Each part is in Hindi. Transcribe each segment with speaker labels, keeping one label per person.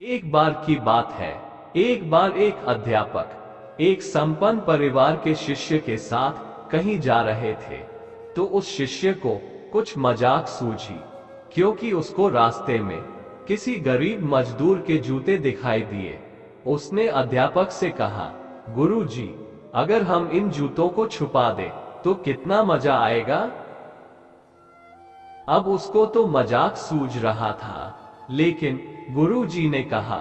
Speaker 1: एक बार की बात है। एक बार एक अध्यापक एक संपन्न परिवार के शिष्य के साथ कहीं जा रहे थे। तो उस शिष्य को कुछ मजाक सूझी, क्योंकि उसको रास्ते में किसी गरीब मजदूर के जूते दिखाई दिए। उसने अध्यापक से कहा, गुरुजी, अगर हम इन जूतों को छुपा दें तो कितना मजा आएगा। अब उसको तो मजाक सूझ रहा था, लेकिन गुरुजी ने कहा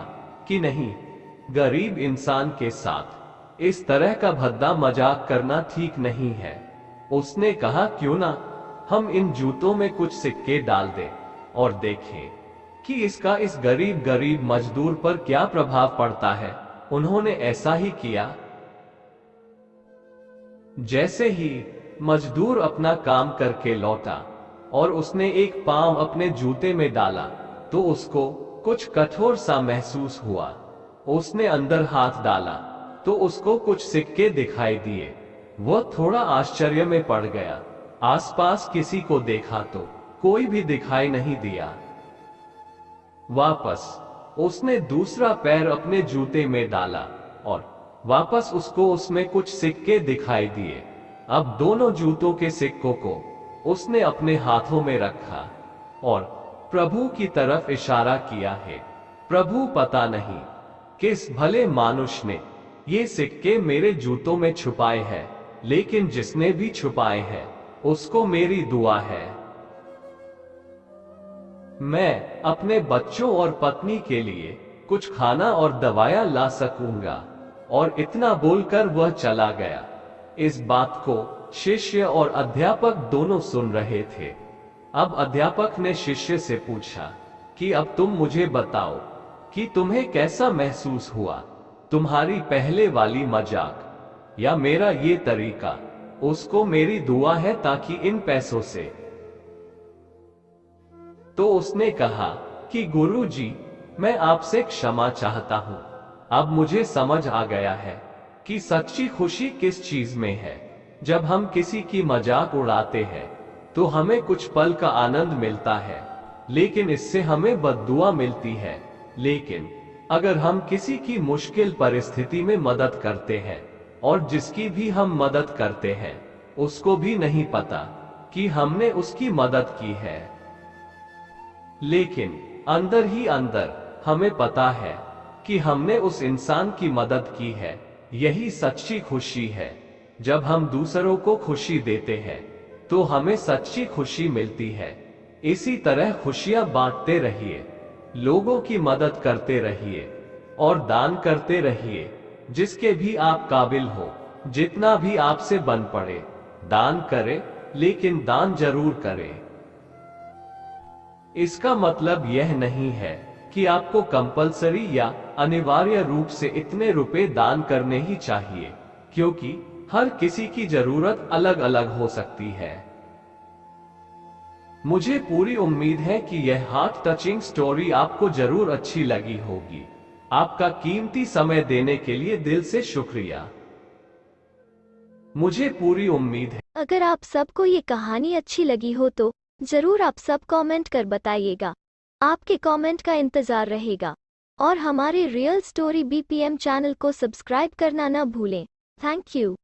Speaker 1: कि नहीं, गरीब इंसान के साथ इस तरह का भद्दा मजाक करना ठीक नहीं है। उसने कहा, क्यों ना हम इन जूतों में कुछ सिक्के डाल दें और देखें कि इसका इस गरीब मजदूर पर क्या प्रभाव पड़ता है। उन्होंने ऐसा ही किया। जैसे ही मजदूर अपना काम करके लौटा और उसने एक पांव अपने जूते में डाला तो उसको कुछ कठोर सा महसूस हुआ। उसने अंदर हाथ डाला तो उसको कुछ सिक्के दिखाई दिए। वह थोड़ा आश्चर्य में पड़ गया। आसपास किसी को देखा तो कोई भी दिखाई नहीं दिया। वापस उसने दूसरा पैर अपने जूते में डाला और वापस उसको उसमें कुछ सिक्के दिखाई दिए। अब दोनों जूतों के सिक्कों को उसने अपने हाथों में रखा और प्रभु की तरफ इशारा किया है। प्रभु, पता नहीं किस भले मानुष ने ये सिक्के मेरे जूतों में छुपाए हैं, लेकिन जिसने भी छुपाए हैं उसको मेरी दुआ है। मैं अपने बच्चों और पत्नी के लिए कुछ खाना और दवाइयां ला सकूंगा। और इतना बोलकर वह चला गया। इस बात को शिष्य और अध्यापक दोनों सुन रहे थे। अब अध्यापक ने शिष्य से पूछा कि अब तुम मुझे बताओ कि तुम्हें कैसा महसूस हुआ, तुम्हारी पहले वाली मजाक या मेरा ये तरीका। उसको मेरी दुआ है ताकि इन पैसों से। तो उसने कहा कि गुरुजी, मैं आपसे क्षमा चाहता हूं। अब मुझे समझ आ गया है कि सच्ची खुशी किस चीज में है। जब हम किसी की मजाक उड़ाते हैं तो हमें कुछ पल का आनंद मिलता है, लेकिन इससे हमें बद्दुआ मिलती है। लेकिन अगर हम किसी की मुश्किल परिस्थिति में मदद करते हैं और जिसकी भी हम मदद करते हैं उसको भी नहीं पता कि हमने उसकी मदद की है, लेकिन अंदर ही अंदर हमें पता है कि हमने उस इंसान की मदद की है, यही सच्ची खुशी है। जब हम दूसरों को खुशी देते हैं तो हमें सच्ची खुशी मिलती है। इसी तरह खुशियां बांटते रहिए, लोगों की मदद करते रहिए और दान करते रहिए। जिसके भी आप काबिल हो, जितना भी आपसे बन पड़े, दान करें, लेकिन दान जरूर करें। इसका मतलब यह नहीं है कि आपको कंपलसरी या अनिवार्य रूप से इतने रुपए दान करने ही चाहिए, क्योंकि हर किसी की जरूरत अलग अलग हो सकती है। मुझे पूरी उम्मीद है कि यह हार्ट टचिंग स्टोरी आपको जरूर अच्छी लगी होगी। आपका कीमती समय देने के लिए दिल से शुक्रिया। मुझे पूरी उम्मीद है
Speaker 2: अगर आप सबको ये कहानी अच्छी लगी हो तो जरूर आप सब कमेंट कर बताइएगा। आपके कमेंट का इंतजार रहेगा और हमारे रियल स्टोरी बीपीएम चैनल को सब्सक्राइब करना न भूलें। Thank you.